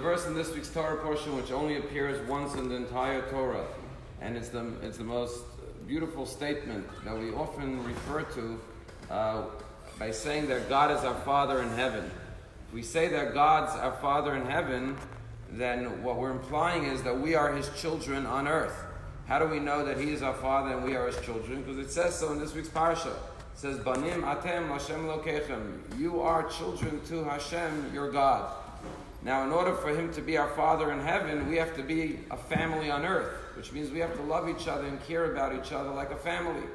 verse in this week's Torah portion, which only appears once in the entire Torah, and it's the most beautiful statement that we often refer to by saying that God is our Father in heaven. If we say that God's our Father in heaven, then what we're implying is that we are His children on earth. How do we know that He is our Father and we are His children? Because it says so in this week's parasha. It says, Banim atem Hashem Lokechem. You are children to Hashem, your God. Now, in order for Him to be our Father in heaven, we have to be a family on earth, which means we have to love each other and care about each other like a family.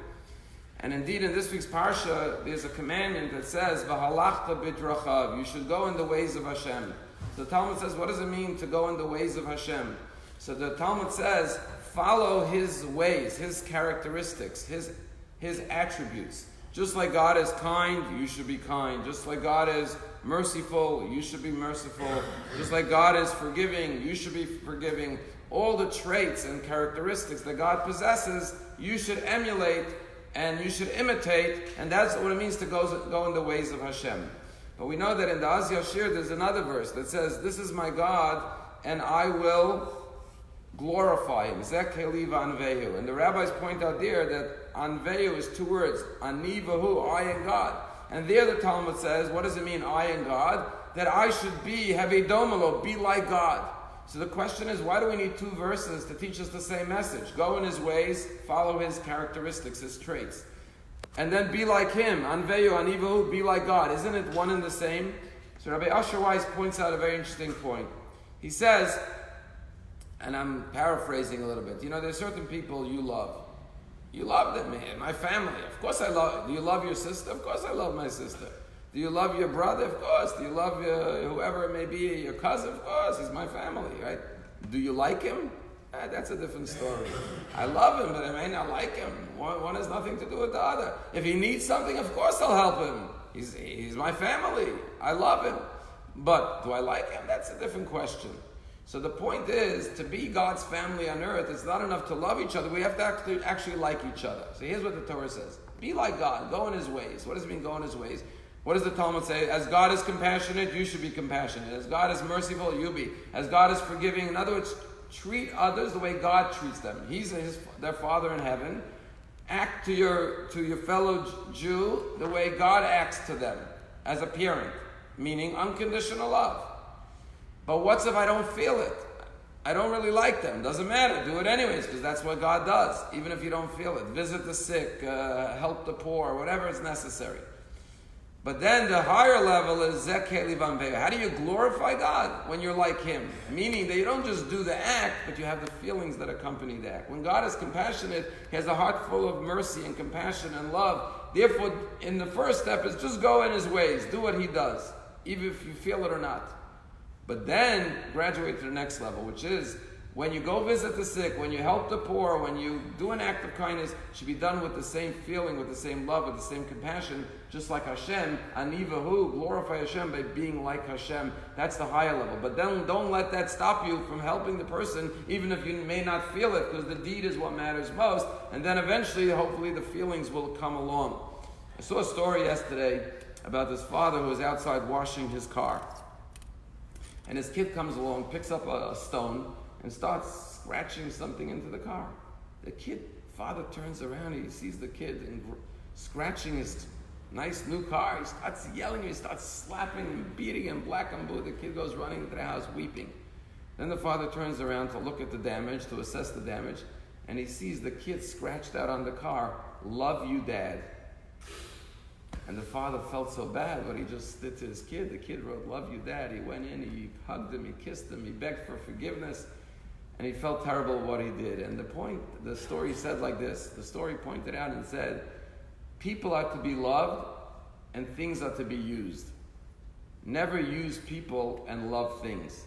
And indeed, in this week's parsha, there's a commandment that says, V'halachta b'drachav. You should go in the ways of Hashem. So the Talmud says, what does it mean to go in the ways of Hashem? So the Talmud says, follow His ways, His characteristics, His attributes. Just like God is kind, you should be kind. Just like God is merciful, you should be merciful. Just like God is forgiving, you should be forgiving. All the traits and characteristics that God possesses, you should emulate and you should imitate, and that's what it means to go in the ways of Hashem. But we know that in the Az Yashir there's another verse that says, this is my God, and I will glorify Him. Zeh keli v'anvehu. And the rabbis point out there that anvehu is two words, ani v'hu, I and God. And there the Talmud says, what does it mean, I and God? That I should be, have a domino, be like God. So the question is, why do we need two verses to teach us the same message? Go in His ways, follow His characteristics, His traits. And then be like Him, anvehu, anivu, be like God. Isn't it one and the same? So Rabbi Asher Weiss points out a very interesting point. He says, and I'm paraphrasing a little bit, there's certain people you love. You love them, man, my family. Of course I love. Do you love your sister? Of course I love my sister. Do you love your brother? Of course. Do you love whoever it may be, your cousin? Of course, he's my family, right? Do you like him? That's a different story. I love him, but I may not like him. One has nothing to do with the other. If he needs something, of course I'll help him. He's my family. I love him. But do I like him? That's a different question. So the point is, to be God's family on earth, it's not enough to love each other. We have to actually like each other. So here's what the Torah says. Be like God. Go in His ways. What does it mean, go in His ways? What does the Talmud say? As God is compassionate, you should be compassionate. As God is merciful, you be. As God is forgiving, in other words, treat others the way God treats them. He's their Father in heaven. Act to your fellow Jew the way God acts to them as a parent, meaning unconditional love. But what's if I don't feel it? I don't really like them. Doesn't matter. Do it anyways, because that's what God does, even if you don't feel it. Visit the sick, help the poor, whatever is necessary. But then the higher level is Zeh keli v'anvehu. How do you glorify God when you're like Him? Meaning that you don't just do the act, but you have the feelings that accompany the act. When God is compassionate, He has a heart full of mercy and compassion and love. Therefore, in the first step is just go in His ways. Do what He does, even if you feel it or not. But then graduate to the next level, which is when you go visit the sick, when you help the poor, when you do an act of kindness, it should be done with the same feeling, with the same love, with the same compassion, just like Hashem. Ani v'hu, glorify Hashem by being like Hashem. That's the higher level. But then don't let that stop you from helping the person, even if you may not feel it, because the deed is what matters most. And then eventually, hopefully, the feelings will come along. I saw a story yesterday about this father who was outside washing his car. And his kid comes along, picks up a stone, and starts scratching something into the car. The father turns around, he sees the kid and scratching his nice new car. He starts yelling, he starts slapping and beating him black and blue. The kid goes running into the house weeping. Then the father turns around to look at the damage, to assess the damage, and he sees the kid scratched out on the car, "Love you, Dad." And the father felt so bad what he just did to his kid. The kid wrote, "Love you, Dad." He went in, he hugged him, he kissed him, he begged for forgiveness, and he felt terrible what he did. And the story said like this. The story pointed out and said, people are to be loved and things are to be used. Never use people and love things.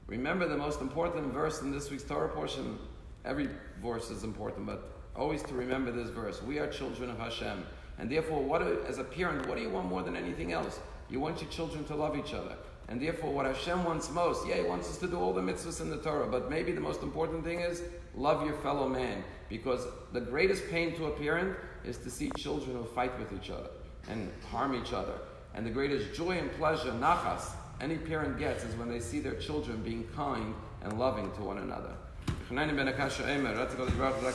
Remember the most important verse in this week's Torah portion. Every verse is important, but always to remember this verse. We are children of Hashem. And therefore, as a parent, what do you want more than anything else? You want your children to love each other. And therefore, what Hashem wants most, He wants us to do all the mitzvahs in the Torah, but maybe the most important thing is love your fellow man. Because the greatest pain to a parent is to see children who fight with each other and harm each other. And the greatest joy and pleasure, nachas, any parent gets is when they see their children being kind and loving to one another.